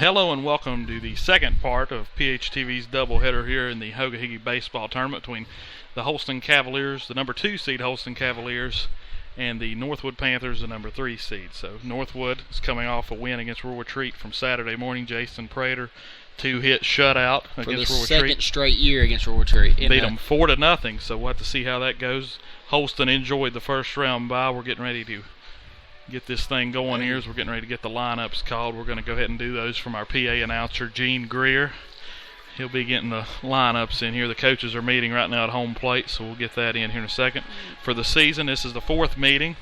Hello and welcome to the second part of PHTV's doubleheader here in the Hogo baseball tournament between the Holston Cavaliers, the number 2 seed Holston Cavaliers, and the Northwood Panthers, the number 3 seed. So Northwood is coming off a win against Rural Retreat from Saturday morning. Jason Prater, 2-hit shutout against Rural Retreat. For the second straight year against Rural Retreat. Beat them 4-0, so we'll have to see how that goes. Holston enjoyed the first round bye. We're getting ready to get this thing going here as we're getting ready to get the lineups called. We're going to go ahead and do those from our PA announcer, Gene Greer. He'll be getting the lineups in here. The coaches are meeting right now at home plate, so we'll get that in here in a second. For the season, this is the 4th meeting.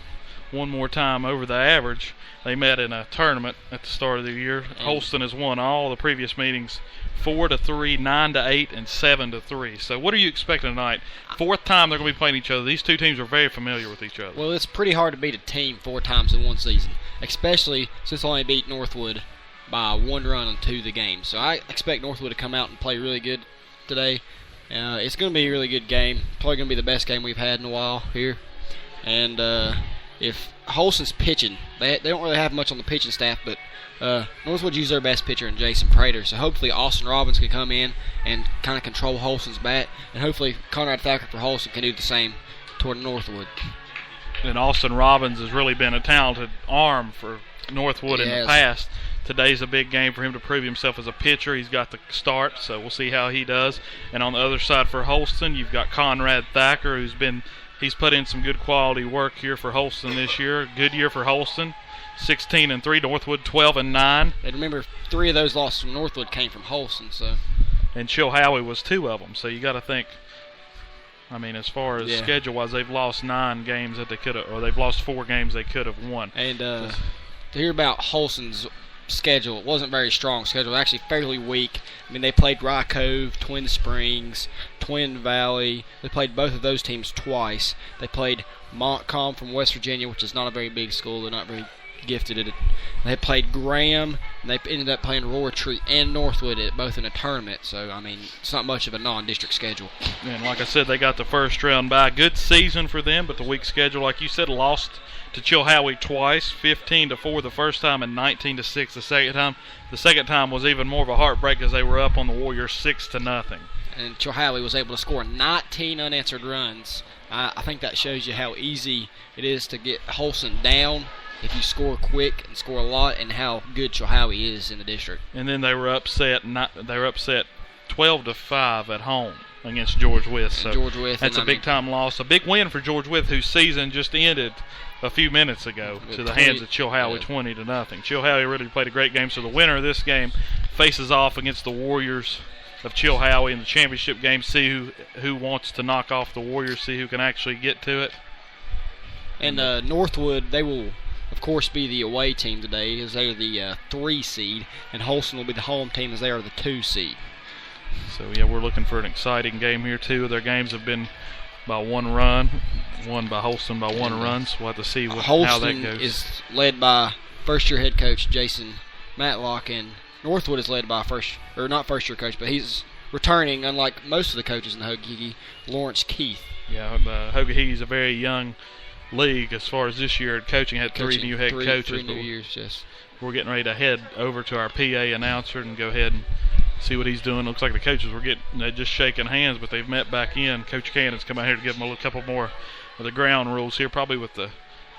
One more time over the average. They met in a tournament at the start of the year. Holston has won all the previous meetings 4-3, 9-8, and 7-3. So what are you expecting tonight? 4th time they're going to be playing each other. These two teams are very familiar with each other. Well, it's pretty hard to beat a team 4 times in one season, especially since they only beat Northwood by 1 run on 2 of the games. So I expect Northwood to come out and play really good today. It's going to be a really good game. Probably going to be the best game we've had in a while here. And if Holston's pitching, they don't really have much on the pitching staff, but Northwood used their best pitcher in Jason Prater, so hopefully Austin Robbins can come in and kind of control Holston's bat, and hopefully Conrad Thacker for Holston can do the same toward Northwood. And Austin Robbins has really been a talented arm for Northwood in the past. Today's a big game for him to prove himself as a pitcher. He's got the start, so we'll see how he does. And on the other side for Holston, you've got Conrad Thacker, he's put in some good quality work here for Holston this year. Good year for Holston. 16-3, Northwood 12-9. And remember, 3 of those losses from Northwood came from Holston, so. And Chilhowie was 2 of them. So you got to think. I mean, as far as schedule-wise, they've lost 9 games that they could have, or they've lost 4 games they could have won. And to hear about Holston's schedule, it wasn't very strong schedule. Actually, fairly weak. I mean, they played Rye Cove, Twin Springs, Twin Valley. They played both of those teams twice. They played Montcalm from West Virginia, which is not a very big school. They're not very gifted at it. They played Graham, and they ended up playing Rural Retreat and Northwood both in a tournament. So, I mean, it's not much of a non-district schedule. And like I said, they got the first round bye. Good season for them, but the weak schedule, like you said, lost to Chilhowie twice, 15-4 the first time and 19-6 the second time. The second time was even more of a heartbreak because they were up on the Warriors 6-0. And Chilhowie was able to score 19 unanswered runs. I think that shows you how easy it is to get Holston down if you score quick and score a lot, and how good Chilhowie is in the district. And then they were upset 12-5 at home against George Wythe. So that's a big-time loss. A big win for George Wythe, whose season just ended a few minutes ago to the hands of Chilhowie, 20-0. Chilhowie really played a great game, so the winner of this game faces off against the Warriors of Chilhowie in the championship game. See who wants to knock off the Warriors, see who can actually get to it. And Northwood, they will, of course, be the away team today, as they are the 3 seed, and Holston will be the home team, as they are the 2 seed. So, yeah, we're looking for an exciting game here. 2 of their games have been by 1 run, won by Holston by 1 run, so we'll have to see how that goes. Holston is led by first-year head coach Jason Matlock, and Northwood is led by not first-year coach, but he's returning, unlike most of the coaches in the Hogo, Lawrence Keith. Yeah, Hogo is a very young league as far as this year. Coaching had 3 new head coaches. 3 new years, yes. We're getting ready to head over to our PA announcer and go ahead and see what he's doing. Looks like the coaches they're just shaking hands, but they've met back in. Coach Cannon's come out here to give them a couple more of the ground rules here, probably with the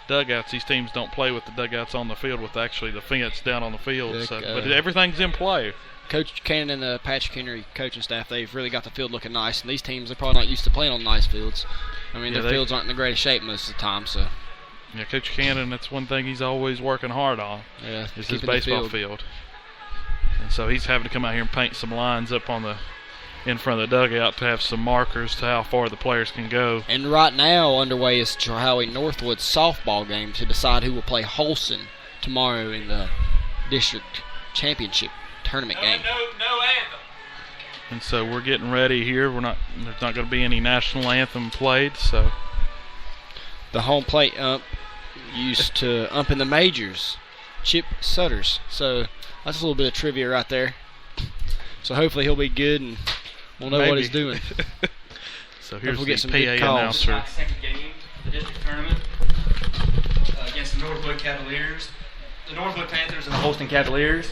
dugouts. These teams don't play with the dugouts on the field, with actually the fence down on the field. But everything's in play. Coach Cannon and the Patrick Henry coaching staff, they've really got the field looking nice. And these teams, they're probably not used to playing on nice fields. I mean, their fields aren't in the greatest shape most of the time. So, yeah, Coach Cannon, that's one thing he's always working hard on. Yeah, is his baseball field. And so he's having to come out here and paint some lines up in front of the dugout to have some markers to how far the players can go. And right now underway is Chilhowie Northwood's softball game to decide who will play Holston tomorrow in the district championship tournament game. No anthem. And so we're getting ready here. There's not going to be any national anthem played. So the home plate ump used to ump in the majors, Chip Sutters. So that's a little bit of trivia right there. So hopefully he'll be good and we'll know what he's doing. So here's the PA announcer. Second game of the district tournament against the Northwood Cavaliers. The Northwood Panthers and the Holston Cavaliers.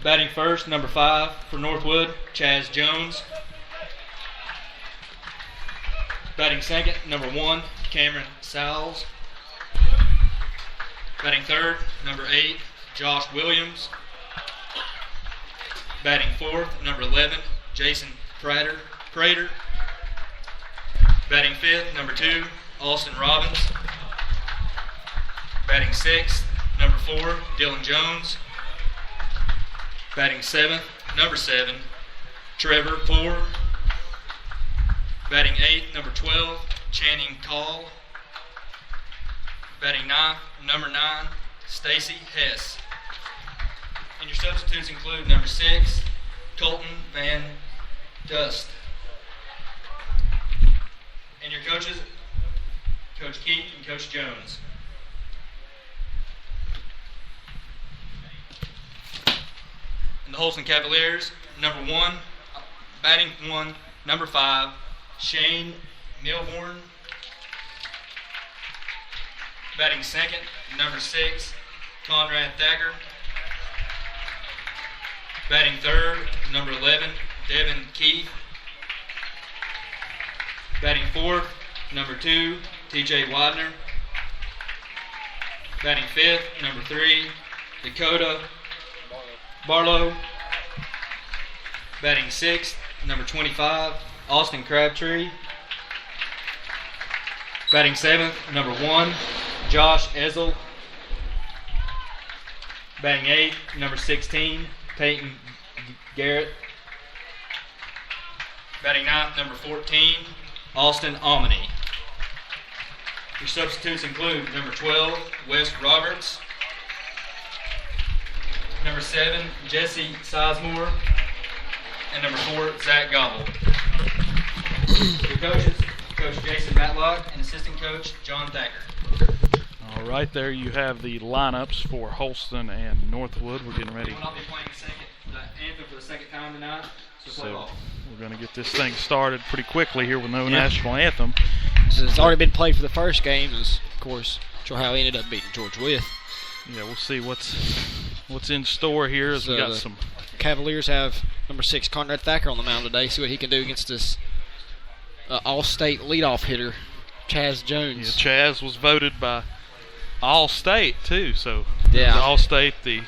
Batting first, number 5 for Northwood, Chaz Jones. Batting second, number 1, Cameron Sowles. Batting third, number 8, Josh Williams. Batting fourth, number 11, Jason Prater. Batting fifth, number 2, Austin Robbins. Batting sixth, number 4, Dylan Jones. Batting seventh, number 7, Trevor Poore. Batting eighth, number 12, Channing Call. Batting ninth, number 9, Stacy Hess. And your substitutes include number 6, Colton Van Dust. And your coaches, Coach Keith and Coach Jones. And the Holston Cavaliers, number 1, batting 1, number 5, Shane Milborn. Batting second, number 6, Conrad Thacker. Batting third, number 11, Devin Keith. Batting fourth, number 2, TJ Widener. Batting fifth, number 3, Dakota Barlow. Batting sixth, number 25, Austin Crabtree. Batting seventh, number 1, Josh Ezel. Batting eighth, number 16, Peyton Garrett. Batting ninth, number 14, Austin Almany. Your substitutes include number 12, Wes Roberts. Number 7, Jesse Sizemore. And number 4, Zach Gobble. Your coaches, Coach Jason Matlock and assistant coach John Thacker. All right, there you have the lineups for Holston and Northwood. We're getting ready. We'll not be playing the anthem for the second time tonight, so play ball. We're going to get this thing started pretty quickly here with no national anthem. So it's already been played for the first game, as of course Ohio ended up beating George Wythe. Yeah, we'll see what's in store here as we got some. Cavaliers have number 6 Conrad Thacker on the mound today. See what he can do against this all-state leadoff hitter, Chaz Jones. Yeah, Chaz was voted by All-State too, so yeah. All-State, the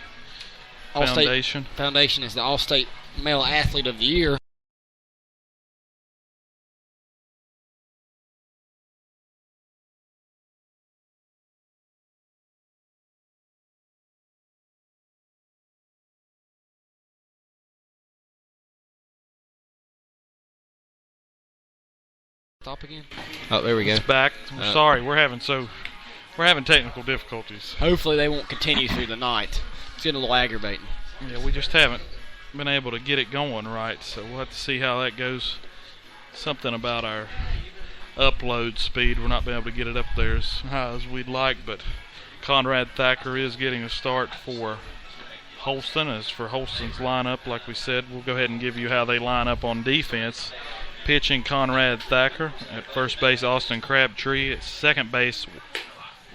All-State Foundation is the All-State Male Athlete of the Year. Stop again. Oh, there we go. It's back. I'm sorry, we're having technical difficulties. Hopefully they won't continue through the night. It's getting a little aggravating. Yeah, we just haven't been able to get it going right, so we'll have to see how that goes. Something about our upload speed. We're not being able to get it up there as high as we'd like, but Conrad Thacker is getting a start for Holston. As for Holston's lineup, like we said, we'll go ahead and give you how they line up on defense. Pitching, Conrad Thacker. At first base, Austin Crabtree. At second base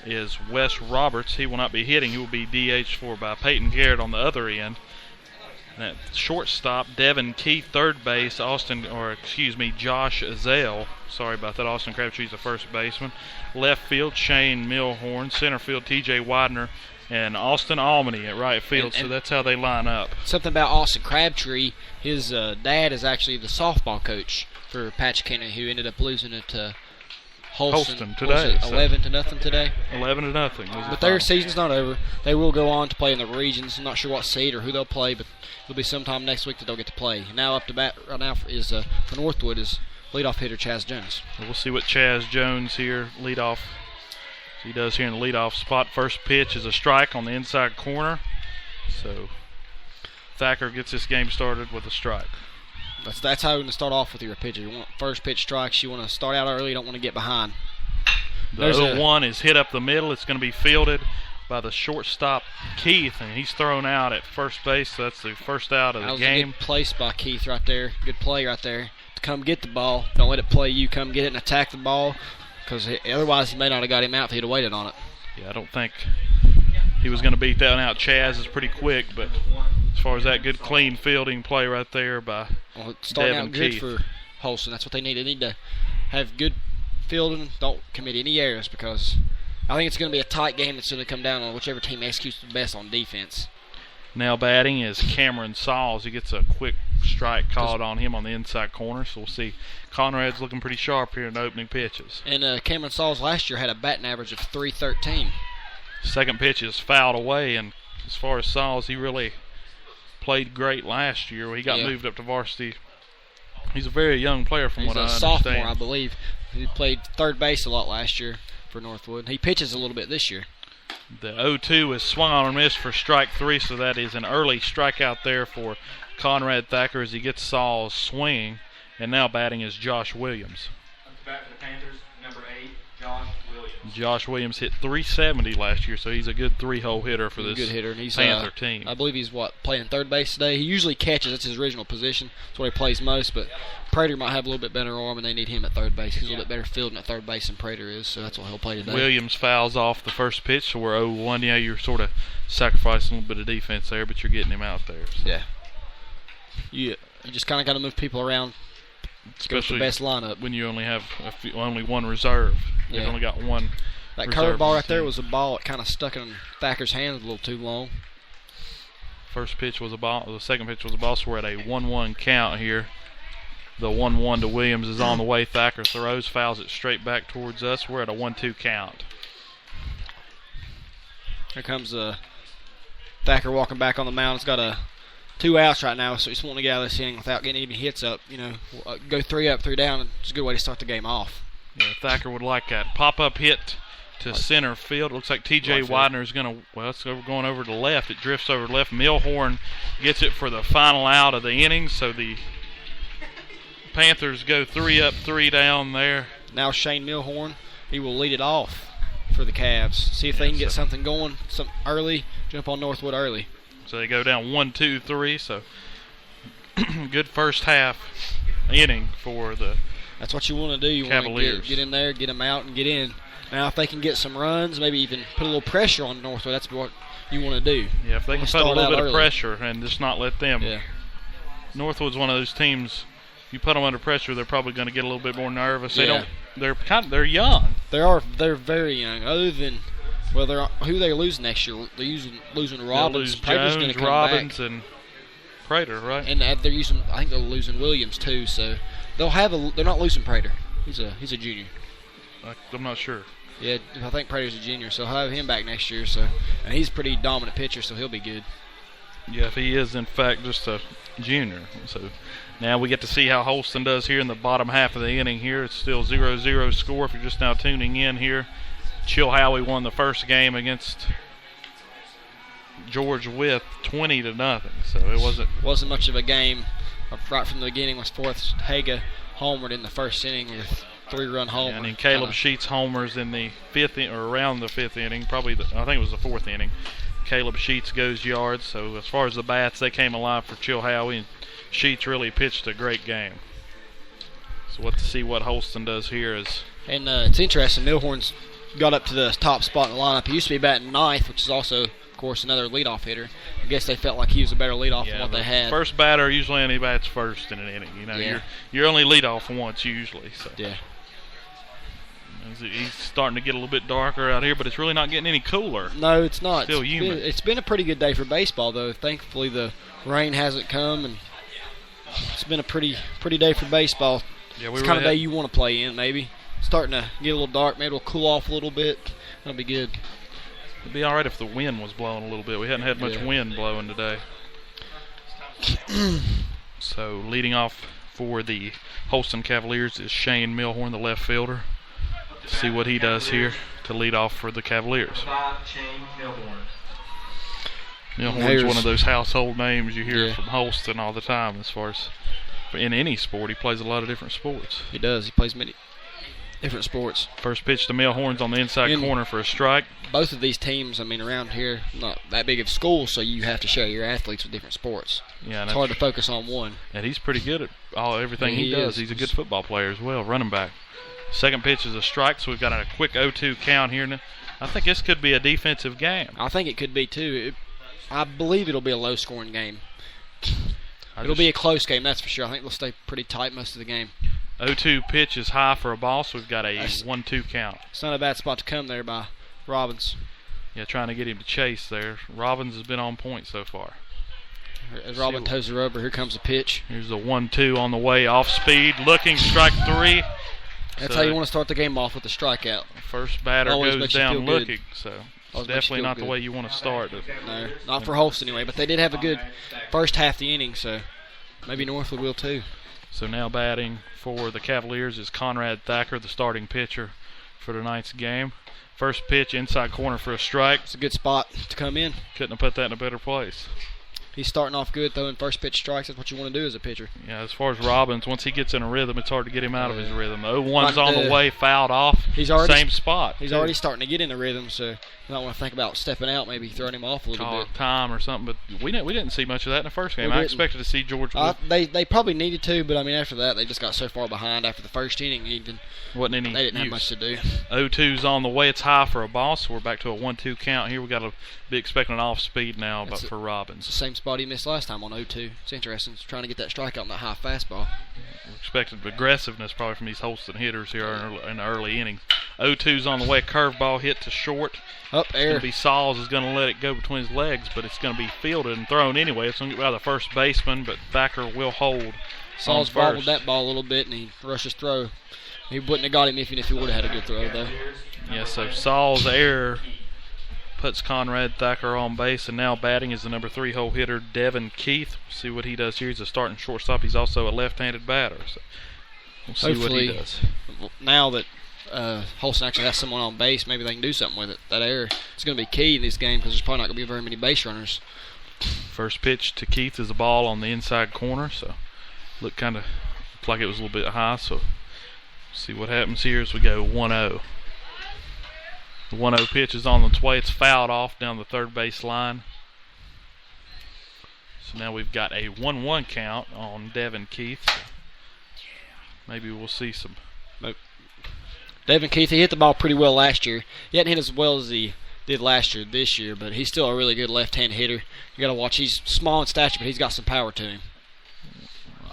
is Wes Roberts. He will not be hitting. He will be DH for by Peyton Garrett on the other end. And at shortstop, Devin Keith. Third base, Josh Azale. Sorry about that. Austin Crabtree's the first baseman. Left field, Shane Milhorn. Center field, TJ Widener. And Austin Almany at right field, so that's how they line up. Something about Austin Crabtree, his dad is actually the softball coach for Pachacuti, who ended up losing it to Holston today. 11-0 today. 11-0. But their season's not over. They will go on to play in the regions. I'm not sure what seed or who they'll play, but it'll be sometime next week that they'll get to play. Now up to bat right now is for Northwood is leadoff hitter Chaz Jones. We'll see what Chaz Jones here leadoff. He does here in the leadoff spot. First pitch is a strike on the inside corner. So Thacker gets this game started with a strike. That's how you're going to start off with your pitcher. You want first pitch strikes. You want to start out early. You don't want to get behind. The other one is hit up the middle. It's going to be fielded by the shortstop Keith, and he's thrown out at first base. So that's the first out of the game. A good place by Keith right there. Good play right there. To come get the ball. Don't let it play you. Come get it and attack the ball. Because otherwise he may not have got him out if he'd have waited on it. Yeah, I don't think he was going to beat that one out. Chaz is pretty quick, but as far as that good clean fielding play right there by starting Devin out good Keith. for Holston. That's what they need. They need to have good fielding. Don't commit any errors because I think it's going to be a tight game that's going to come down on whichever team executes the best on defense. Now batting is Cameron Sauls. He gets a quick strike called on him on the inside corner, so we'll see. Conrad's looking pretty sharp here in the opening pitches. And Cameron Sauls last year had a batting average of .313. Second pitch is fouled away, and as far as Sauls, he really played great last year. He got moved up to varsity. He's a very young player from what I understand. He's a sophomore, I believe. He played third base a lot last year for Northwood. He pitches a little bit this year. The 0-2 is swung on and missed for strike 3, so that is an early strikeout there for Conrad Thacker as he gets Saul's swing. And now batting is Josh Williams. Up to bat for the Panthers, number 8, Josh Williams. Josh Williams hit .370 last year, so he's a good three-hole hitter for this good hitter. And he's, Panther team. I believe he's playing third base today. He usually catches. That's his original position. That's what he plays most. But Prater might have a little bit better arm, and they need him at third base. He's a little bit better fielding at third base than Prater is, so that's what he'll play today. Williams fouls off the first pitch, so we're 0-1. Yeah, you're sort of sacrificing a little bit of defense there, but you're getting him out there. So. Yeah. You just kind of got to move people around. Especially the best lineup when you only have only one reserve. You've only got one. That curveball right there was a ball that kind of stuck in Thacker's hands a little too long. First pitch was a ball. The second pitch was a ball. So we're at a 1-1 count here. The 1-1 to Williams is on the way. Thacker throws, fouls it straight back towards us. We're at a 1-2 count. Here comes Thacker walking back on the mound. It's got 2 outs right now, so he's wanting to get out of this inning without getting any hits up. Go 3 up, 3 down. It's a good way to start the game off. Yeah, Thacker would like that pop-up hit to center field. It looks like T.J. Widener is going to, it's going over to left. It drifts over to left. Milhorn gets it for the final out of the inning, so the Panthers go 3 up, 3 down there. Now Shane Milhorn, he will lead it off for the Cavs. See if they can get something going early, jump on Northwood early. So they go down 1, 2, 3, so good first half inning for the That's what you want to do. You want to get in there, get them out, and get in. Now, if they can get some runs, maybe even put a little pressure on Northwood, that's what you want to do. Yeah, if they can put a little bit early. of pressure and just not let them. Yeah. Northwood's one of those teams. You put them under pressure, they're probably going to get a little bit more nervous. They don't. They're young. They're very young. Other than who they're losing next year? They're losing Robbins. Prater's going to come Robbins back. and Prater, right? And I think they're losing Williams too. So they're not losing Prater. He's a junior. I'm not sure. Yeah, I think Prater's a junior, so I'll have him back next year. And he's a pretty dominant pitcher, so he'll be good. Yeah, if he is in fact just a junior. So now we get to see how Holston does here in the bottom half of the inning here. It's still 0-0 score if you're just now tuning in here. Chilhowie won the first game against George Wythe 20-0. So it wasn't much of a game. Right from the beginning was Forrest Haga homered in the first inning with 3-run homer. And then Caleb Sheets homers in the around the fifth inning, I think it was the fourth inning. Caleb Sheets goes yards. So as far as the bats, they came alive for Chilhowie, and Sheets really pitched a great game. So we'll have to see what Holston does here. And it's interesting, Milhorn's got up to the top spot in the lineup. He used to be batting ninth, which is also, of course, another leadoff hitter. I guess they felt like he was a better leadoff than what they had. First batter usually only bats first in an inning. You're only leadoff once usually. So. Yeah. He's starting to get a little bit darker out here, but it's really not getting any cooler. No, it's not. Still humid. It's been a pretty good day for baseball, though. Thankfully, the rain hasn't come, and it's been a pretty day for baseball. Yeah, it's the kind of day you want to play in, maybe. Starting to get a little dark. Maybe it'll cool off a little bit. That'll be good. It'd be all right if the wind was blowing a little bit. We hadn't had much wind blowing today. So leading off for the Holston Cavaliers is Shane Milhorn, the left fielder. Let's see what he does here to lead off for the Cavaliers. Shane Milhorn. Milhorn's one of those household names you hear from Holston all the time as far as in any sport. He plays a lot of different sports. He does. He plays many different sports. First pitch to Milhorn's on the inside corner for a strike. Both of these teams, around here, not that big of schools, so you have to share your athletes with different sports. Yeah, it's hard to focus on one. And he's pretty good at everything he does. He's a good football player as well, running back. Second pitch is a strike, so we've got a quick 0-2 count here. I think this could be a defensive game. I think it could be too. I believe it'll be a low-scoring game. It'll be a close game, that's for sure. I think they'll stay pretty tight most of the game. 0-2 pitch is high for a ball, so we've got a 1-2 count. It's not a bad spot to come there by Robbins. Yeah, trying to get him to chase there. Robbins has been on point so far. As Robin toes her over, here comes the pitch. Here's the 1-2 on the way, off speed, looking, strike 3. That's how you want to start the game off, with a strikeout. First batter Always goes makes you down feel looking, good. so Always it's definitely not the way you want to start. No, not for Holston anyway, but they did have a good first half of the inning, so maybe Northwood will too. So now batting for the Cavaliers is Conrad Thacker, the starting pitcher for tonight's game. First pitch, inside corner for a strike. It's a good spot to come in. Couldn't have put that in a better place. He's starting off good, throwing first pitch strikes. That's what you want to do as a pitcher. Yeah, as far as Robbins, once he gets in a rhythm, it's hard to get him out of his rhythm. 0-1's on the way, fouled off. Same spot. He's already starting to get in the rhythm, so you might want to think about stepping out, maybe throwing him off a little bit. Time or something, but we didn't see much of that in the first game. I expected to see George. They probably needed to, but I mean after that they just got so far behind after the first inning. They didn't have much to do. 0-2's on the way. It's high for a ball, so we're back to a 1-2 count here. We got to be expecting an off speed now, but for Robbins. It's the same spot he missed last time on 0-2. It's interesting. He's trying to get that strikeout on that high fastball. We're expecting aggressiveness probably from these Holston hitters here in the early innings. 0-2's on the way. Curveball hit to short. Up It's air. going to be Sauls is going to let it go between his legs, but it's going to be fielded and thrown anyway. It's going to get by the first baseman, but Thacker will hold. Sauls bobbled that ball a little bit, and he rushed his throw. He wouldn't have got him even if he would have had a good throw, though. Yeah, so Saul's error puts Conrad Thacker on base, and now batting is the number 3 hole hitter, Devin Keith. We'll see what he does here. He's a starting shortstop. He's also a left-handed batter. So we'll see what he does. Now that Holston actually has someone on base, maybe they can do something with it. That error is going to be key in this game because there's probably not going to be very many base runners. First pitch to Keith is a ball on the inside corner, so looked like it was a little bit high. So see what happens here as we go 1-0. The 1-0 pitch is on its way. It's fouled off down the third base line. So now we've got a 1-1 count on Devin Keith. Maybe we'll see some. Nope. Devin Keith, he hit the ball pretty well last year. He hadn't hit as well as he did last year this year, but he's still a really good left-hand hitter. You got to watch. He's small in stature, but he's got some power to him.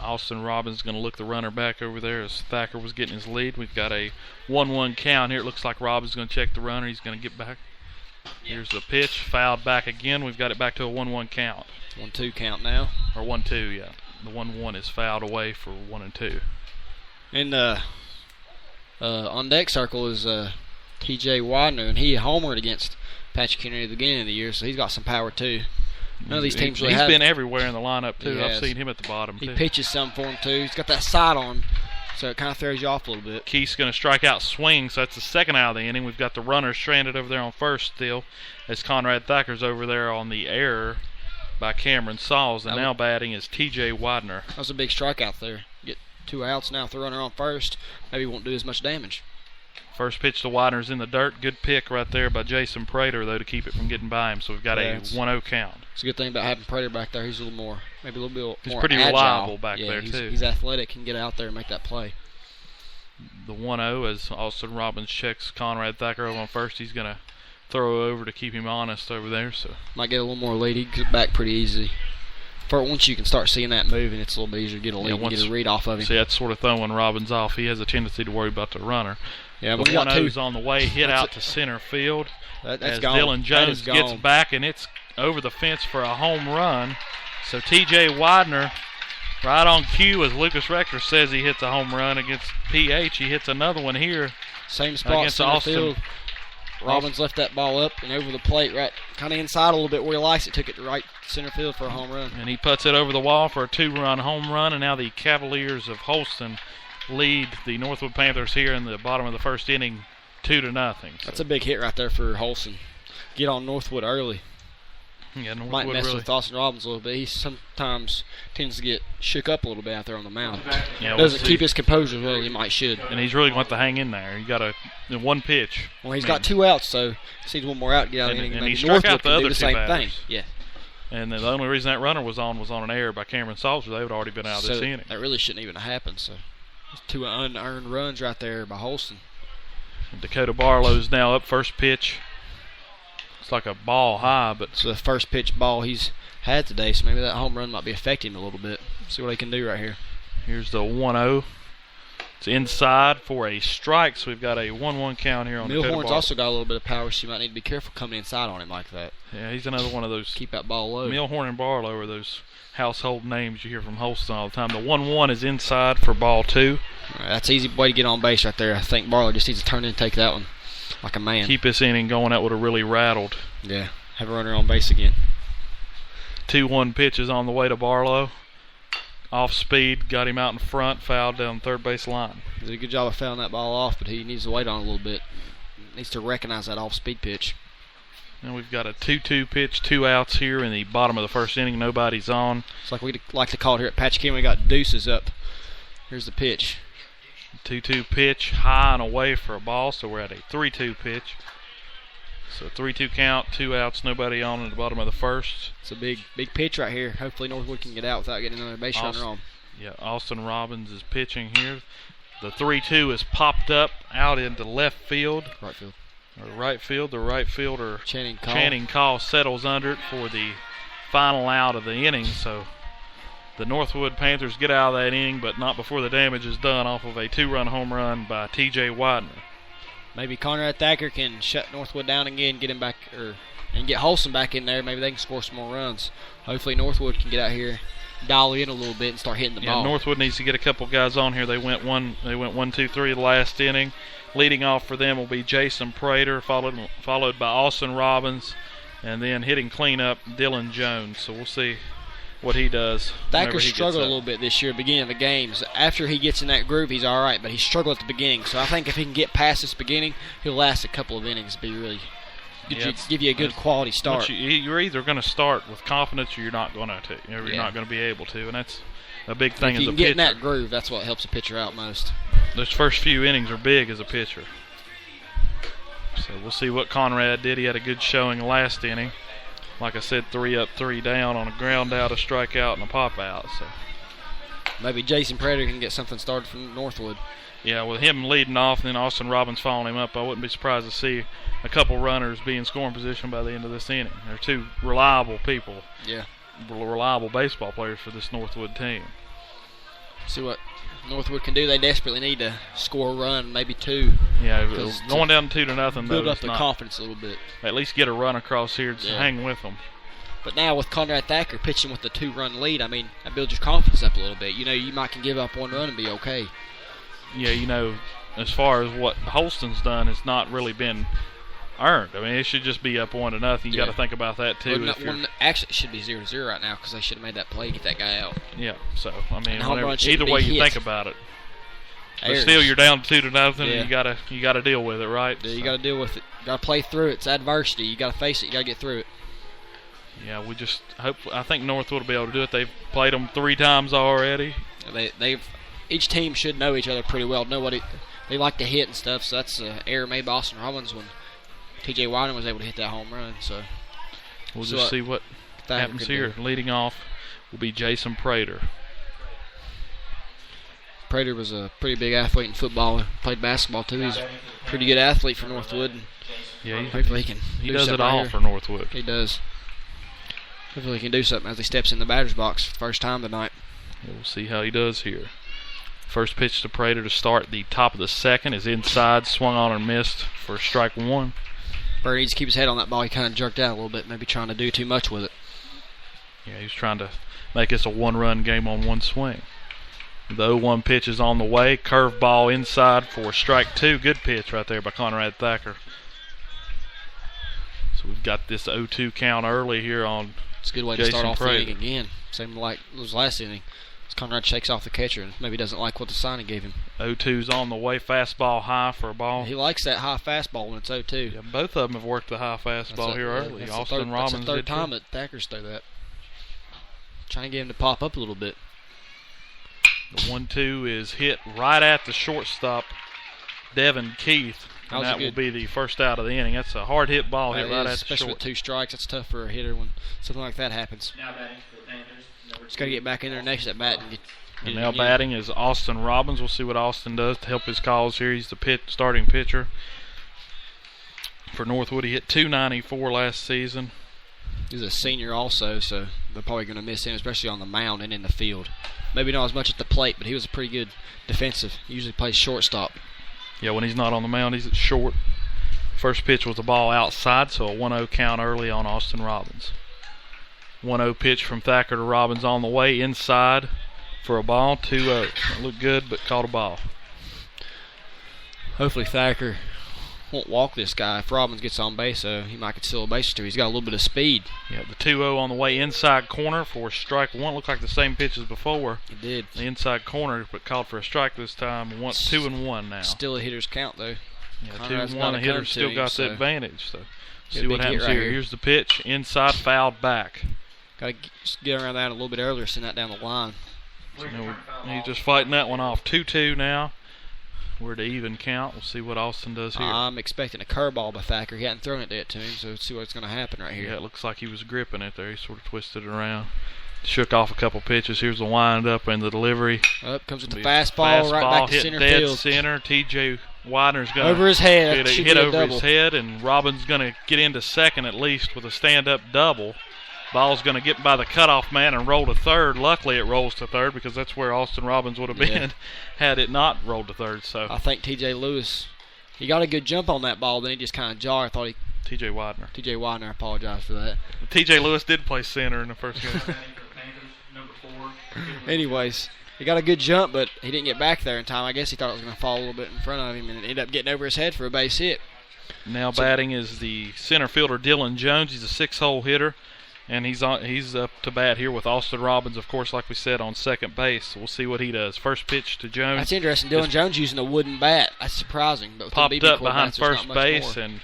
Austin Robbins is going to look the runner back over there as Thacker was getting his lead. We've got a 1-1 count here. It looks like Robbins is going to check the runner. He's going to get back. Here's the pitch, fouled back again. We've got it back to a 1-1 count. 1-2 count now. Or 1-2, yeah. The 1-1 is fouled away for 1-2. And on deck circle is T.J. Widener, and he homered against Patrick Henry at the beginning of the year, so he's got some power too. None of these teams really have. He's been everywhere in the lineup too. I've seen him at the bottom too. He pitches some for him too. He's got that sidearm, so it kind of throws you off a little bit. Keith's going to strike out swing, so that's the second out of the inning. We've got the runner stranded over there on first still, as Conrad Thacker's over there on the error by Cameron Sauls, and now batting is T.J. Widener. That was a big strikeout there. Get 2 outs now with the runner on first. Maybe won't do as much damage. First pitch to Widener's in the dirt. Good pick right there by Jason Prater, though, to keep it from getting by him. So we've got a 1-0 count. It's a good thing about having Prater back there. He's a little more, maybe a little bit more He's pretty agile. reliable back there, too. He's athletic, can get out there and make that play. The 1-0 as Austin Robbins checks Conrad Thacker over on first. He's going to throw over to keep him honest over there. So might get a little more lead. He can get back pretty easy. Once you can start seeing that moving, it's a little bit easier to get a lead and get a read off of him. See, that's sort of throwing Robbins off. He has a tendency to worry about the runner. Yeah, the 1-0's on the way, hit out to center field. That's gone. Dylan Jones gets back, and it's over the fence for a home run. So T.J. Widener, right on cue, as Lucas Rector says he hits a home run against PH. He hits another one here. Same spot, against center Austin. Field. Robbins left that ball up and over the plate, right, kind of inside a little bit where he likes it. Took it to right center field for a home run. And he puts it over the wall for a 2-run home run. And now the Cavaliers of Holston lead the Northwood Panthers here in the bottom of the first inning, 2-0. So that's a big hit right there for Holston. Get on Northwood early. Yeah, Northwood might mess really with Austin Robbins a little bit. He sometimes tends to get shook up a little bit out there on the mound. Yeah, doesn't keep his composure as well as he might should. And he's really going to hang in there. You got one pitch. Well, he's got 2 outs, so he needs one more out to get out of the inning. And he struck out the other 2 same batters. Thing. Yeah. And the only reason that runner was on an error by Cameron Salter. They would already been out of this inning. That really shouldn't even have happened. So 2 unearned runs right there by Holston. Dakota Barlow's now up. First pitch Looks like a ball high, but it's the first pitch ball he's had today, so maybe that home run might be affecting him a little bit. See what he can do right here. here's the 1-0. It's inside for a strike, so we've got a 1-1 count here on Milhorn's the also got a little bit of power, so you might need to be careful coming inside on him like that. Yeah, he's another one of those. Keep that ball low. Milhorn and Barlow are those household names you hear from Holston all the time. The 1-1 is inside for ball 2. All right, that's an easy way to get on base right there. I think Barlow just needs to turn in and take that one like a man. Keep this inning going. That would have really rattled. Yeah, have a runner on base again. 2-1 pitch is on the way to Barlow. Off speed, got him out in front, fouled down third base line. He did a good job of fouling that ball off, but he needs to wait on it a little bit. Needs to recognize that off-speed pitch. And we've got a 2-2 pitch, 2 outs here in the bottom of the first inning. Nobody's on. It's like we like to call it here at Patch King. We got deuces up. Here's the pitch. 2-2 pitch, high and away for a ball, so we're at a 3-2 pitch. So 3-2 count, 2 outs, nobody on at the bottom of the first. It's a big pitch right here. Hopefully Northwood can get out without getting another base runner on. Yeah, Austin Robbins is pitching here. The 3-2 is popped up out into left field. Right field. Or right field. The right fielder, Channing Call, settles under it for the final out of the inning. So the Northwood Panthers get out of that inning, but not before the damage is done off of a 2-run home run by T.J. Widener. Maybe Conrad Thacker can shut Northwood down again, get him back, and get Holston back in there. Maybe they can score some more runs. Hopefully Northwood can get out here, dial in a little bit, and start hitting the ball. Northwood needs to get a couple guys on here. They went 1-2-3 the last inning. Leading off for them will be Jason Prater, followed by Austin Robbins, and then hitting cleanup Dylan Jones. So we'll see what he does. Thacker struggled a little bit this year, beginning of the games. After he gets in that groove, he's all right, but he struggled at the beginning. So I think if he can get past this beginning, he'll last a couple of innings, give you a good quality start. You're either going to start with confidence or you're not going to. You're not going to be able to, and that's a big thing as a pitcher. If you can get in that groove, that's what helps a pitcher out most. Those first few innings are big as a pitcher. So we'll see what Conrad did. He had a good showing last inning. Like I said, 3 up, 3 down on a ground out, a strikeout, and a pop out. So maybe Jason Prater can get something started from Northwood. Yeah, with him leading off and then Austin Robbins following him up, I wouldn't be surprised to see a couple runners be in scoring position by the end of this inning. They're 2 reliable people. Yeah. Reliable baseball players for this Northwood team. See what Northwood can do. They desperately need to score a run, maybe 2. Yeah, going down 2-0. Build up the confidence a little bit. At least get a run across here to hang with them. But now with Conrad Thacker pitching with the 2-run lead, I mean, that builds your confidence up a little bit. You might can give up 1 run and be okay. Yeah, as far as what Holston's done, it's not really been earned. I mean, it should just be up 1-0. You got to think about that too. Actually, it should be 0-0 right now because they should have made that play, get that guy out. Yeah. So I mean, either way you think about it, but still you're down 2-0, and you gotta deal with it, right? Yeah, you got to deal with it. Got to play through it. It's adversity. You got to face it. You got to get through it. Yeah, we just hope. I think Northwood will be able to do it. They've played them 3 times already. Each team should know each other pretty well. Know what they like to hit and stuff. So that's an error made by Austin Robbins when T.J. Widener was able to hit that home run. So we'll just see what happens here. Leading off will be Jason Prater. Prater was a pretty big athlete in football. Played basketball too. He's a pretty good athlete for Northwood. Yeah, hopefully he can. He does it all for Northwood. He does. Hopefully he can do something as he steps in the batter's box for the first time tonight. We'll see how he does here. First pitch to Prater to start the top of the second is inside, swung on and missed for strike 1. Bird needs to keep his head on that ball. He kind of jerked out a little bit, maybe trying to do too much with it. Yeah, he's trying to make this a 1-run game on 1 swing. The 0-1 pitch is on the way. Curveball inside for strike 2. Good pitch right there by Conrad Thacker. So we've got this 0-2 count early here on It's a good way Jason to start off Prater. the inning again. Same like it was last inning. Conrad shakes off the catcher and maybe doesn't like what the sign he gave him. 0-2's on the way. Fastball high for a ball. He likes that high fastball when it's 0-2. Yeah, both of them have worked the high fastball here early. Austin Robbins that's the third time that Thacker's throw that. Trying to get him to pop up a little bit. The 1-2 is hit right at the shortstop, Devin Keith. And that will be the first out of the inning. That's a hard hit ball hit right at the short. Especially with 2 strikes, that's tough for a hitter when something like that happens. Now batting for the Panthers. Just got to get back in there next at bat and get And now batting is Austin Robbins. We'll see what Austin does to help his cause here. He's the starting pitcher. For Northwood, he hit .294 last season. He's a senior also, so they're probably going to miss him, especially on the mound and in the field. Maybe not as much at the plate, but he was a pretty good defensive. He usually plays shortstop. Yeah, when he's not on the mound, he's at short. First pitch was a ball outside, so a 1-0 count early on Austin Robbins. 1-0 pitch from Thacker to Robbins on the way inside for a ball. 2-0. It looked good, but caught a ball. Hopefully Thacker won't walk this guy. If Robbins gets on base, he might get steal a base or two. He's got a little bit of speed. Yeah, the 2-0 on the way inside corner for strike one. Looked like the same pitch as before. It did. The inside corner, but called for a strike this time. 2-1 now. Still a hitter's count, though. Yeah, 2-1. The hitter still got the advantage. So see what happens right here. Here's the pitch. Inside, fouled back. Got to get around that a little bit earlier, send that down the line. So he's just fighting that one off. 2-2 now. We're to even count. We'll see what Austin does here. I'm expecting a curveball by Thacker. He hadn't thrown it yet to him, so let's see what's going to happen right here. Yeah, it looks like he was gripping it there. He sort of twisted it around. Shook off a couple pitches. Here's the wind-up and the delivery. Up comes with the fastball right back to center dead field. Center. T.J. Widener's going to over his head. hit over his head, and Robbins going to get into second at least with a stand-up double. Ball's going to get by the cutoff man and roll to third. Luckily, it rolls to third because that's where Austin Robbins would have been had it not rolled to third. So I think T.J. Lewis, he got a good jump on that ball, then he just kind of jarred. I thought T.J. Widener. T.J. Widener, I apologize for that. T.J. Lewis did play center in the first game. Anyways, he got a good jump, but he didn't get back there in time. I guess he thought it was going to fall a little bit in front of him, and it ended up getting over his head for a base hit. Now batting is the center fielder Dylan Jones. He's a 6-hole hitter. And he's up to bat here with Austin Robbins, of course, like we said, on second base. We'll see what he does. First pitch to Jones. That's interesting. Dylan Jones using a wooden bat. That's surprising. But popped up behind first base, and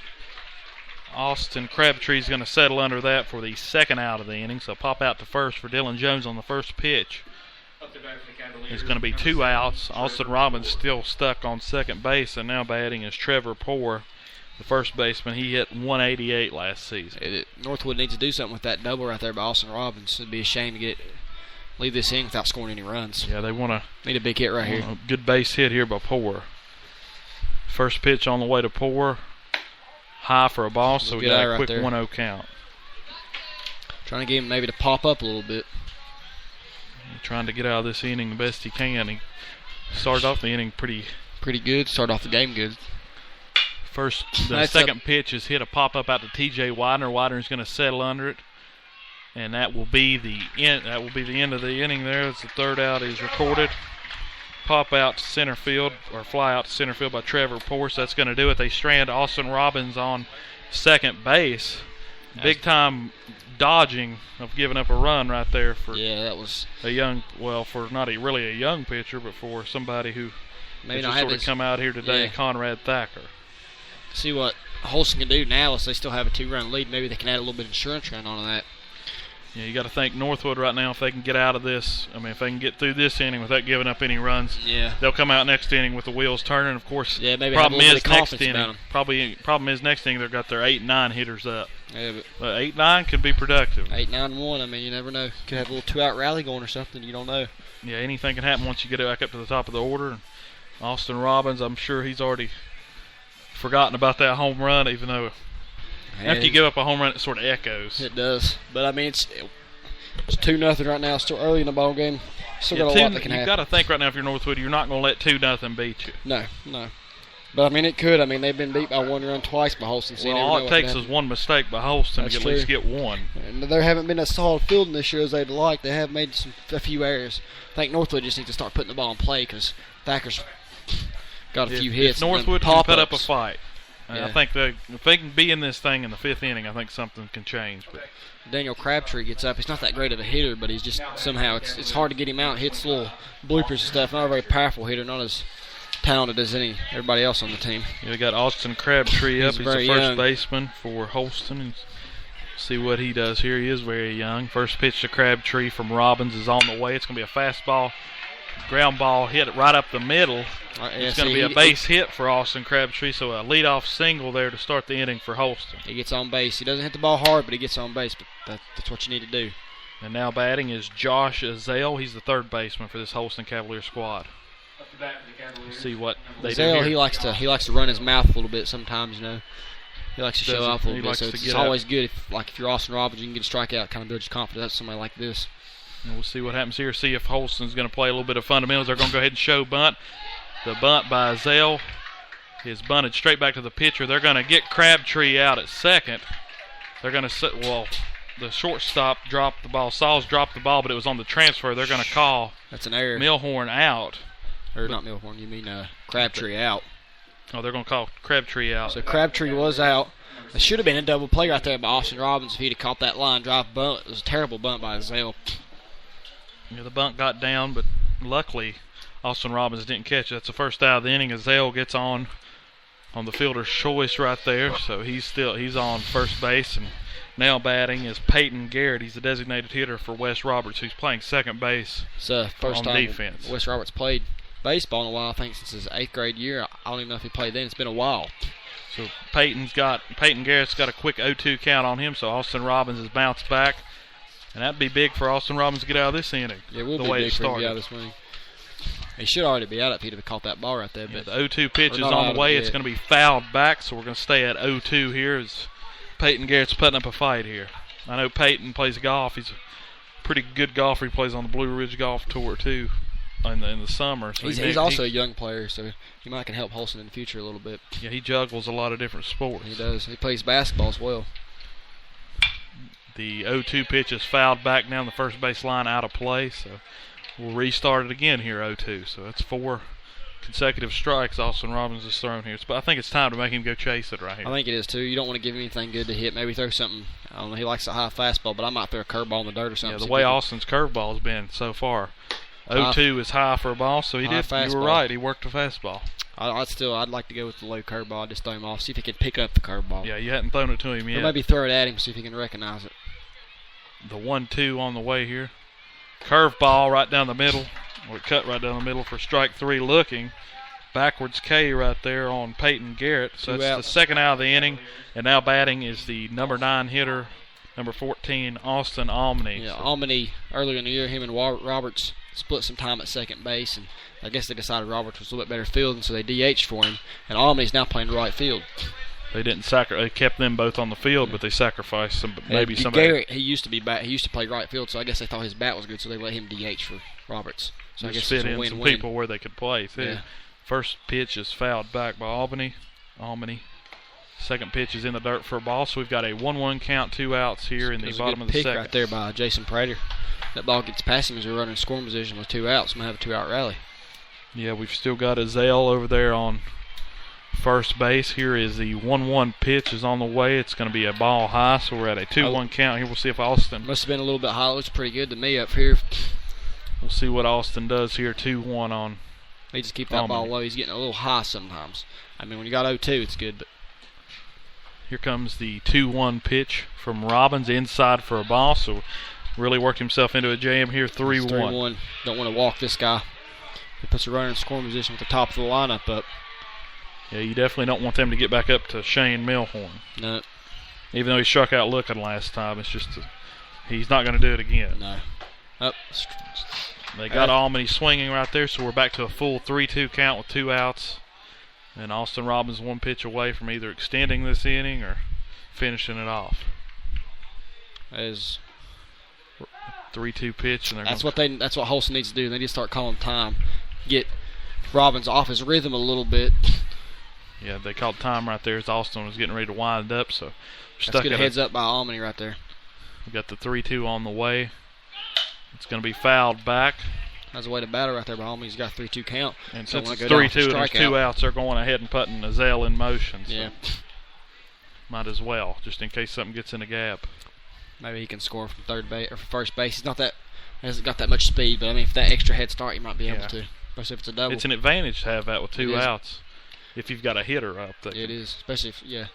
Austin Crabtree's going to settle under that for the second out of the inning. So pop out to first for Dylan Jones on the first pitch. It's going to be 2 outs. Austin Robbins still stuck on second base, and now batting is Trevor Poore, the first baseman. He hit 188 last season. Northwood needs to do something with that double right there by Austin Robbins. It'd be a shame to leave this in without scoring any runs. Yeah, they need a big hit right here. A good base hit here by Poore. First pitch on the way to Poore. High for a ball, so we got a quick 1-0 count. Trying to get him maybe to pop up a little bit. Trying to get out of this inning the best he can. He started off the inning pretty good. Started off the game good. The second pitch is hit a pop-up out to T.J. Widener. Widener's going to settle under it, and that will be the end. That will be the end of the inning there. As the third out is recorded. Pop out to center field, or fly out to center field by Trevor Poore. So that's going to do it. They strand Austin Robbins on second base. Big time dodging of giving up a run right there for that was for not really a young pitcher, but for somebody who maybe just sort of come out here today, Conrad Thacker. See what Holston can do now as they still have a 2-run lead. Maybe they can add a little bit of insurance run on that. Yeah, you got to think Northwood right now, if they can get out of this, if they can get through this inning without giving up any runs, they'll come out next inning with the wheels turning. Of course, maybe problem is next inning. Problem is next inning they've got their 8-9 hitters up. Yeah, but 8-9 could be productive. 8-9-1. You never know. Could have a little 2-out rally going or something. You don't know. Yeah, anything can happen once you get it back up to the top of the order. Austin Robbins, I'm sure he's already forgotten about that home run, even though after you give up a home run, it sort of echoes. It does. But, it's 2-0 right now. Still early in the ball game. Still got a lot that can happen. You've got to think right now if you're Northwood, you're not going to let 2-0 beat you. No. But, it could. They've been beat by 1 run twice by Holston. So all it takes is one mistake by Holston to at least get one. And there haven't been a solid fielding this year as they'd like. They have made a few errors. I think Northwood just needs to start putting the ball in play because Thacker's got a few hits. Northwood can put up a fight. I think if they can be in this thing in the 5th inning, I think something can change. But Daniel Crabtree gets up. He's not that great of a hitter, but he's just somehow it's hard to get him out. Hits little bloopers and stuff. Not a very powerful hitter. Not as talented as everybody else on the team. We got Austin Crabtree up. He's the first young baseman for Holston. See what he does here. He is very young. First pitch to Crabtree from Robbins is on the way. It's going to be a fastball. Ground ball hit right up the middle. It's going to be a base hit for Austin Crabtree, so a leadoff single there to start the inning for Holston. He gets on base. He doesn't hit the ball hard, but he gets on base. But that's what you need to do. And now batting is Josh Azale. He's the third baseman for this Holston Cavalier squad. Up the bat for the Cavaliers. See what they do Azale, here. he likes to run his mouth a little bit sometimes, He likes to show off a little He bit, likes so to it's get always good if you're Austin Robbins, you can get a strikeout, kind of build your confidence. That's somebody like this. And we'll see what happens here. See if Holston's going to play a little bit of fundamentals. They're going to go ahead and show bunt. The bunt by Zell is bunted straight back to the pitcher. They're going to get Crabtree out at second. They're going to the shortstop dropped the ball. Sauls dropped the ball, but it was on the transfer. They're going to call that's an error. Milhorn out. Or not Milhorn, you mean Crabtree out. Oh, they're going to call Crabtree out. So Crabtree was out. It should have been a double play right there by Austin Robbins if he'd have caught that line drive bunt. It was a terrible bunt by Zell. Yeah, the bunt got down, but luckily Austin Robbins didn't catch it. That's the first out of the inning. Zell gets on the fielder's choice right there, so he's on first base. And now batting is Peyton Garrett. He's the designated hitter for Wes Roberts, who's playing second base. It's the first on time defense. Wes Roberts played baseball in a while, I think since his 8th grade year. I don't even know if he played then. It's been a while. So Peyton Garrett's got a quick 0-2 count on him, so Austin Robbins has bounced back. And that'd be big for Austin Robbins to get out of this inning. Yeah, it will the be way big it for him to started. get out of this inning. He should already be out if he'd have caught that ball right there. Yeah, But the 0-2 pitch is not on out the way. yet. It's going to be fouled back, so we're going to stay at 0-2 here as Peyton Garrett's putting up a fight here. I know Peyton plays golf. He's a pretty good golfer. He plays on the Blue Ridge Golf Tour, too, in the summer. So he's also a young player, so he might can help Holston in the future a little bit. Yeah, he juggles a lot of different sports. He does. He plays basketball as well. The 0-2 pitch is fouled back down the first base line out of play, so we'll restart it again here, 0-2. So that's 4 consecutive strikes Austin Robbins has thrown here. But I think it's time to make him go chase it right here. I think it is, too. You don't want to give him anything good to hit. Maybe throw something. I don't know. He likes a high fastball, but I might throw a curveball in the dirt or something. Yeah, the way Austin's curveball has been so far. 0-2 is high for a ball, so you were fastball. right. He worked the fastball. I'd like to go with the low curveball. I'd just throw him off, see if he can pick up the curveball. Yeah, you hadn't thrown it to him yet. Or maybe throw it at him, see if he can recognize it. The 1-2 on the way here. Curveball right down the middle. Or cut right down the middle for strike 3 looking. Backwards K right there on Peyton Garrett. So that's the second out of the inning. And now batting is the number 9 hitter, number 14, Austin Almany. Yeah, Almany, earlier in the year, him and Roberts split some time at second base. And I guess they decided Roberts was a little bit better fielding, so they DH'd for him. And Almany's now playing right field. They didn't they kept them both on the field, but they sacrificed somebody. Garrett, he used to play right field, so I guess they thought his bat was good, so they let him DH for Roberts. So I guess fit it's a in win-win. some people where they could play too. Yeah. First pitch is fouled back by Almany. Second pitch is in the dirt for a ball, so we've got a 1-1 count, 2 outs here in the bottom of the second. Right there by Jason Prater. That ball gets past him as we're running scoring position with 2 outs. I'm going to have a 2-out rally. Yeah, we've still got a Zell over there on first base. Here is the 1-1 pitch is on the way. It's going to be a ball high, so we're at a 2-1 count here. We'll see if Austin... Must have been a little bit high. It looks pretty good to me up here. We'll see what Austin does here. 2-1 on... They just keep that ball low. He's getting a little high sometimes. I mean, when you got 0-2, it's good, but... Here comes the 2-1 pitch from Robbins inside for a ball, so really worked himself into a jam here. 3-1. 3-1. Don't want to walk this guy. He puts a runner in scoring position with the top of the lineup up. Yeah, you definitely don't want them to get back up to Shane Milhorn. No. Even though he struck out looking last time, it's just he's not going to do it again. No. They got Almany swinging right there, so we're back to a full 3-2 count with 2 outs. And Austin Robbins 1 pitch away from either extending this inning or finishing it off. As 3-2 pitch, and that's what Holston needs to do. They need to start calling time, get Robbins off his rhythm a little bit. Yeah, they called time right there as Austin was getting ready to wind up. So that's good heads up by Almany right there. We got the 3-2 on the way. It's going to be fouled back. That's a way to batter right there by Almany. He's got a 3-2 count. And since it's 3-2 and there's 2 outs, they're going ahead and putting a Zell in motion. So yeah. Might as well, just in case something gets in the gap. Maybe he can score from third base or from first base. He hasn't got that much speed, but I mean, if that extra head start, he might be able to. Especially if it's a double. It's an advantage to have that with 2 outs. If you've got a hitter up there. It is, especially if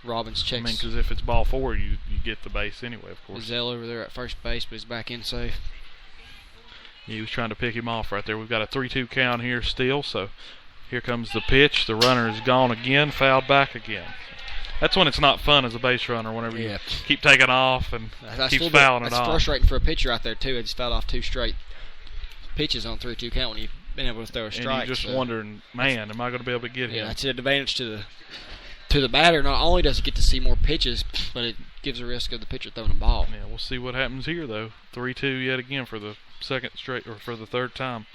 Robbins checks. I mean, because if it's ball forward, you get the base anyway, of course. Zell over there at first base, but he's back in safe. He was trying to pick him off right there. We've got a 3-2 count here still, so here comes the pitch. The runner is gone again, fouled back again. That's when it's not fun as a base runner, whenever you keep taking off and keep fouling it off. That's frustrating for a pitcher out there, too. He just fouled off 2 straight pitches on 3-2 count when you've been able to throw a strike. And you're just wondering, man, am I going to be able to get him? Yeah, that's an advantage to to the batter, not only does he get to see more pitches, but it gives a risk of the pitcher throwing a ball. Yeah, we'll see what happens here, though. 3-2 yet again for the for the third time.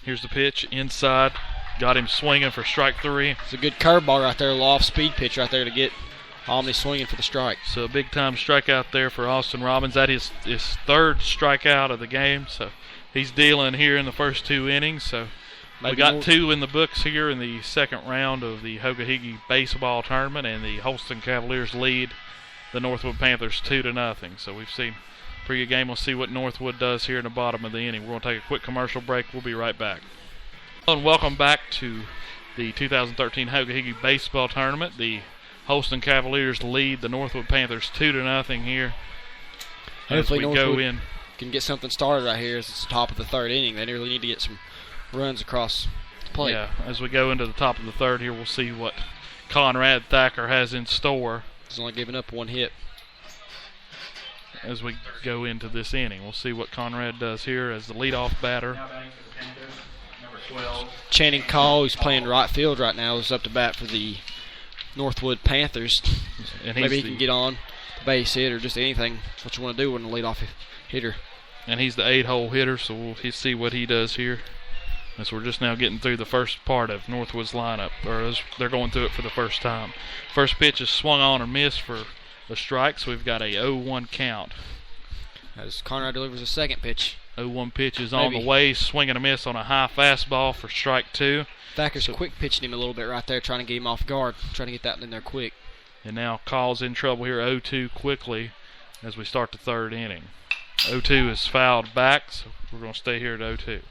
Here's the pitch inside. Got him swinging for strike 3. It's a good curveball right there, a low off-speed pitch right there to get Omni swinging for the strike. So a big-time strikeout there for Austin Robbins. That is his third strikeout of the game. So he's dealing here in the first 2 innings. So we got 2 in the books here in the second round of the Hogo baseball tournament, and the Holston Cavaliers lead the Northwood Panthers 2-0. So we've seen a pretty good game. We'll see what Northwood does here in the bottom of the inning. We're going to take a quick commercial break. We'll be right back. And welcome back to the 2013 Hogo baseball tournament. The Holston Cavaliers lead the Northwood Panthers 2-0 here. Hopefully as we Northwood go in. Can get something started right here as it's the top of the third inning. They really need to get some runs across the plate. Yeah, as we go into the top of the third here, we'll see what Conrad Thacker has in store. He's only given up 1 hit. As we go into this inning, we'll see what Conrad does here as the leadoff batter. Now batting for the Panthers, number 12. Channing Call, who's playing right field right now, is up to bat for the Northwood Panthers. And Maybe he can get on the base hit or just anything. That's what you want to do when a leadoff hitter. And he's the 8-hole hitter, so we'll see what he does here. As we're just now getting through the first part of Northwood's lineup, or as they're going through it for the first time. First pitch is swung on or missed for a strike, so we've got a 0-1 count. As Conrad delivers a second pitch. 0-1 pitch is on the way, swing and a miss on a high fastball for strike 2. Thacker's quick pitching him a little bit right there, trying to get him off guard, trying to get that in there quick. And now Call's in trouble here, 0-2 quickly as we start the third inning. 0-2 is fouled back, so we're going to stay here at 0-2.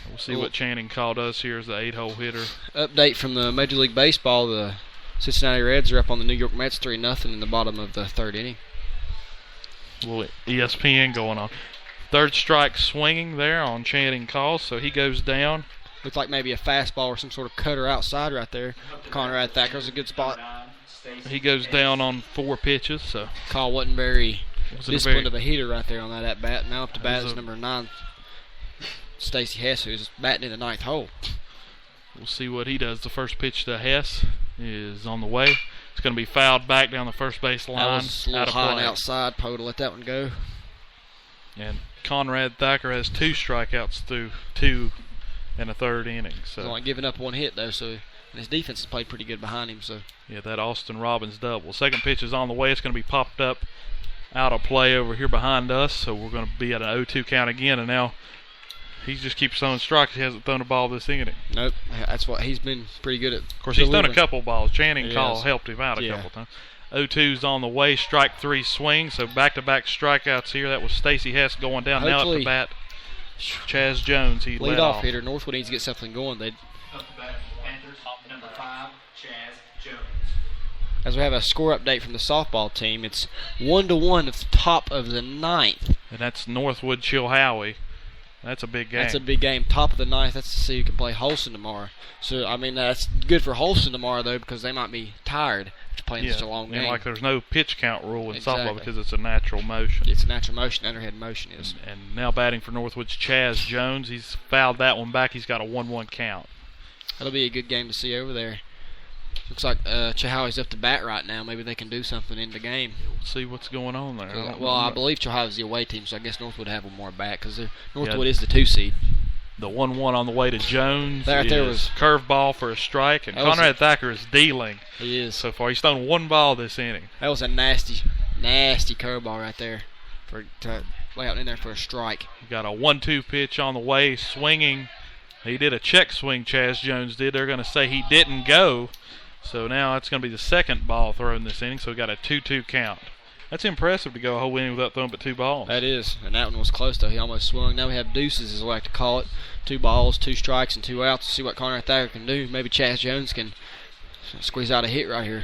We'll see what Channing Call does here as the 8-hole hitter. Update from the Major League Baseball, the Cincinnati Reds are up on the New York Mets 3-0 in the bottom of the third inning. Well, ESPN going on. Third strike swinging there on Channing Call, so he goes down. Looks like maybe a fastball or some sort of cutter outside right there. Conrad Thacker's a good spot. He goes down on 4 pitches, so Call wasn't very disciplined of a hitter right there on that at bat. Now up to bat is number 9, Stacy Hess, who's batting in the 9th hole. We'll see what he does. The first pitch to Hess is on the way. It's going to be fouled back down the first base line. That was a little out of high and play. outside. Probably to let that one go. And Conrad Thacker has 2 strikeouts through 2 in the third inning. So He's only giving up 1 hit though, so and his defense has played pretty good behind him. So yeah, that Austin Robbins double. Second pitch is on the way. It's going to be popped up out of play over here behind us. So we're going to be at an 0-2 count again, and now he just keeps throwing strikes. He hasn't thrown a ball this inning. Nope, that's what he's been pretty good at. Of course, he's done a couple balls. Channing Call Yes. helped him out a couple times. 0-2's on the way. Strike 3 swing. So back-to-back strikeouts here. That was Stacy Hess going down. Now up to bat, Chaz Jones. He led leadoff off. hitter. Northwood needs to get something going. Up to bat for the Panthers, number 5, Chaz Jones. As we have a score update from the softball team, it's 1-1 at the top of the 9th. And that's Northwood Chilhowie. That's a big game. That's a big game. Top of the 9th. That's to see who can play Holston tomorrow. So, I mean, that's good for Holston tomorrow, though, because they might be tired after playing such a long game. And like there's no pitch count rule in Exactly. softball because it's a natural motion. It's a natural motion. Underhand motion is. And now batting for Northwood's Chaz Jones. He's fouled that one back. He's got a 1-1 count. That'll be a good game to see over there. Looks like Chihowie's up to bat right now. Maybe they can do something in the game. We'll see what's going on there. I believe Chihowie's the away team, so I guess Northwood have one more back because Northwood is the 2 seed. The 1-1 on the way to Jones. There is was curveball for a strike, and Conrad Thacker is dealing. He is So far, he's thrown 1 ball this inning. That was a nasty curveball right there to lay out in there for a strike. Got a 1-2 pitch on the way, swinging. He did a check swing, Chaz Jones did. They're going to say he didn't go. So now it's going to be the second ball thrown this inning, so we got a 2-2 count. That's impressive to go a whole inning without throwing but 2 balls. That is, and that one was close, though. He almost swung. Now we have deuces, as we like to call it. 2 balls, 2 strikes, and 2 outs. See what Conrad Thacker can do. Maybe Chaz Jones can squeeze out a hit right here.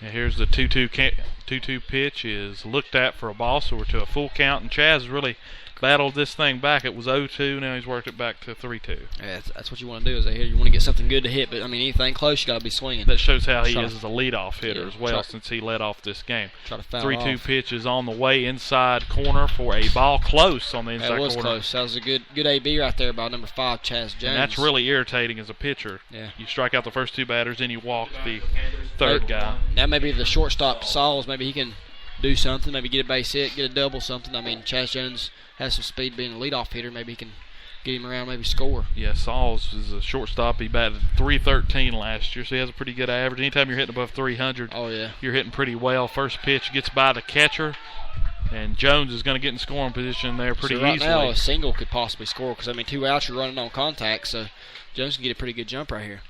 And here's the 2-2 pitch is looked at for a ball, so we're to a full count. And Chaz has really battled this thing back. It was 0-2, now he's worked it back to 3-2. Yeah, that's what you want to do. Is you want to get something good to hit, but I mean anything close, you got to be swinging. That shows how he is as a leadoff hitter as well, since he led off this game. Try to foul 3-2 off. pitch is on the way inside corner for a ball close on the inside corner. That was close. That was a good AB right there by number 5, Chaz Jones. And that's really irritating as a pitcher. Yeah. You strike out the first 2 batters, then you walk the third guy. Now maybe the shortstop Sauls, maybe he can do something, maybe get a base hit, get a double, something. I mean, Chaz Jones has some speed being a leadoff hitter. Maybe he can get him around, maybe score. Yeah, Sauls is a shortstop. He batted .313 last year, so he has a pretty good average. Anytime you're hitting above 300, you're hitting pretty well. First pitch gets by the catcher, and Jones is going to get in scoring position there pretty right easily. Now, a single could possibly score because, I mean, 2 outs, you're running on contact, so Jones can get a pretty good jump right here.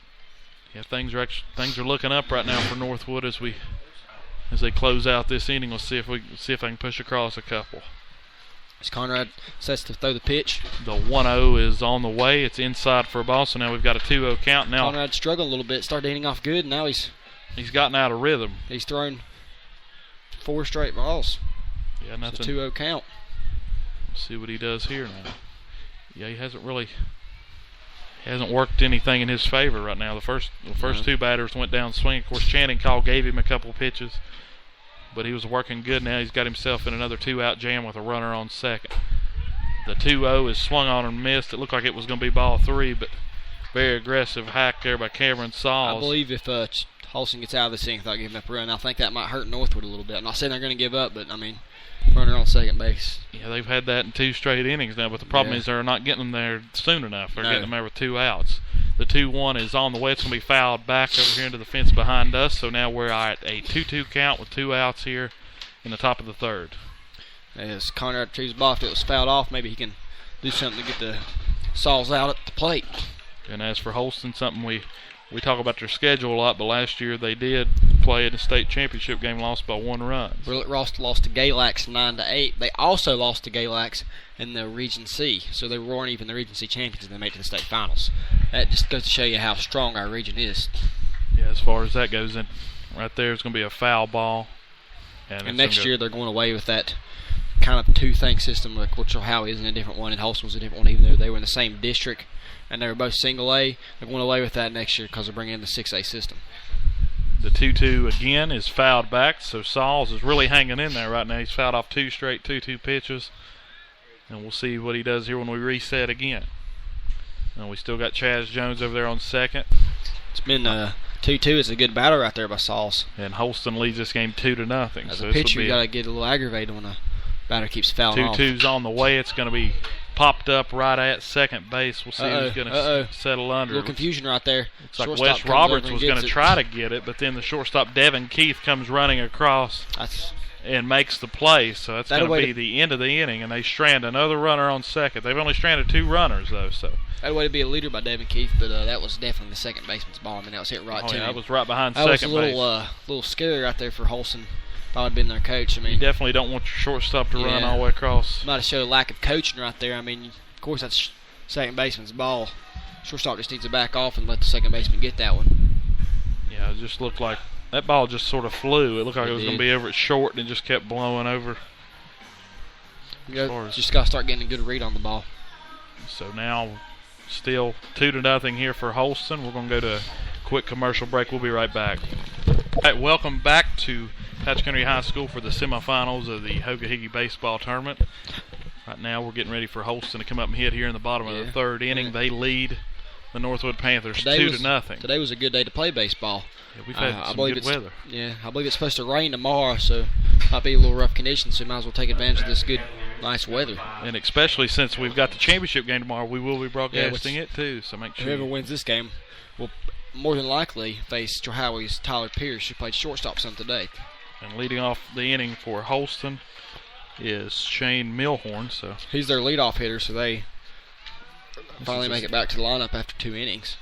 Yeah, things are looking up right now for Northwood as they close out this inning. Let's see if I can push across a couple. As Conrad sets to throw the pitch. The 1-0 is on the way. It's inside for a ball, so now we've got a 2-0 count. Now Conrad's struggling a little bit. Started hitting off good, and now he's gotten out of rhythm. He's thrown 4 straight balls. Yeah, nothing. It's a 2-0 count. Let's see what he does here now. Yeah, he hasn't worked anything in his favor right now. The first 2 batters went down swing. Of course, Channing Call gave him a couple of pitches, but he was working good. Now he's got himself in another 2-out jam with a runner on second. The 2-0 is swung on and missed. It looked like it was going to be ball 3, but very aggressive hack there by Cameron Sauls. I believe if Holston gets out of this inning without giving up a run, I think that might hurt Northwood a little bit. I'm not saying they're going to give up, but I mean, runner on second base. Yeah, they've had that in 2 straight innings now, but the problem is they're not getting them there soon enough. They're getting them there with 2 outs. The 2-1 is on the way. It's going to be fouled back over here into the fence behind us, so now we're at a 2-2 count with 2 outs here in the top of the third. As Conrad retrieves the ball, if it was fouled off, maybe he can do something to get the Sauls out at the plate. And as for Holston, something we talk about their schedule a lot, but last year they did play in a state championship game, lost by 1 run. Ross lost to Galax 9-8. They also lost to Galax in the Region C, so they weren't even the Region C champions, and they made it to the state finals. That just goes to show you how strong our region is. Yeah, as far as that goes, and right there is going to be a foul ball. And next year they're going away with that kind of 2-thing system, like which Howie is in a different one, and Holston was a different one, even though they were in the same district and they were both single A. They're going away with that next year because they're bringing in the 6A system. The 2-2 again is fouled back, so Sauls is really hanging in there right now. He's fouled off 2 straight 2-2 pitches, and we'll see what he does here when we reset again. And we still got Chaz Jones over there on second. It's been 2-2. It's a good battle right there by Sauls. And Holston leads this game 2-0. As so a pitcher, you got to get a little aggravated when a batter keeps fouling off. 2-2's on the way. It's going to be popped up right at second base. We'll see who's going to settle under. A little confusion right there. It's like Wes Roberts was going to try to get it, but then the shortstop Devin Keith comes running across and makes the play. So that's going to be the end of the inning, and they strand another runner on second. They've only stranded 2 runners, though. So that way to be a leader by Devin Keith, but that was definitely the second baseman's ball. I mean, that was hit right to him. That was right behind second base. That was a little scary right there for Holston. If I would have been their coach, I mean, you definitely don't want your shortstop to run all the way across. Might have showed a lack of coaching right there. I mean, of course that's second baseman's ball. Shortstop just needs to back off and let the second baseman get that one. Yeah, it just looked like that ball just sort of flew. It looked like it was going to be over at short, and it just kept blowing over. Just got to start getting a good read on the ball. So now, still 2-0 here for Holston. We're going to go to a quick commercial break. We'll be right back. All right, welcome back to Patch Country High School for the semifinals of the Hogo baseball tournament. Right now we're getting ready for Holston to come up and hit here in the bottom of the third inning. They lead the Northwood Panthers 2-0. Today was a good day to play baseball. Yeah, we've had some good weather. Yeah, I believe it's supposed to rain tomorrow, so might be a little rough conditions, so we might as well take advantage of this good, nice weather. And especially since we've got the championship game tomorrow, we will be broadcasting it too, so make sure. Whoever wins this game will more than likely face Howie's Tyler Pierce, who played shortstop some today. And leading off the inning for Holston is Shane Milhorn. So he's their leadoff hitter, so they finally make it back to the lineup after 2 innings.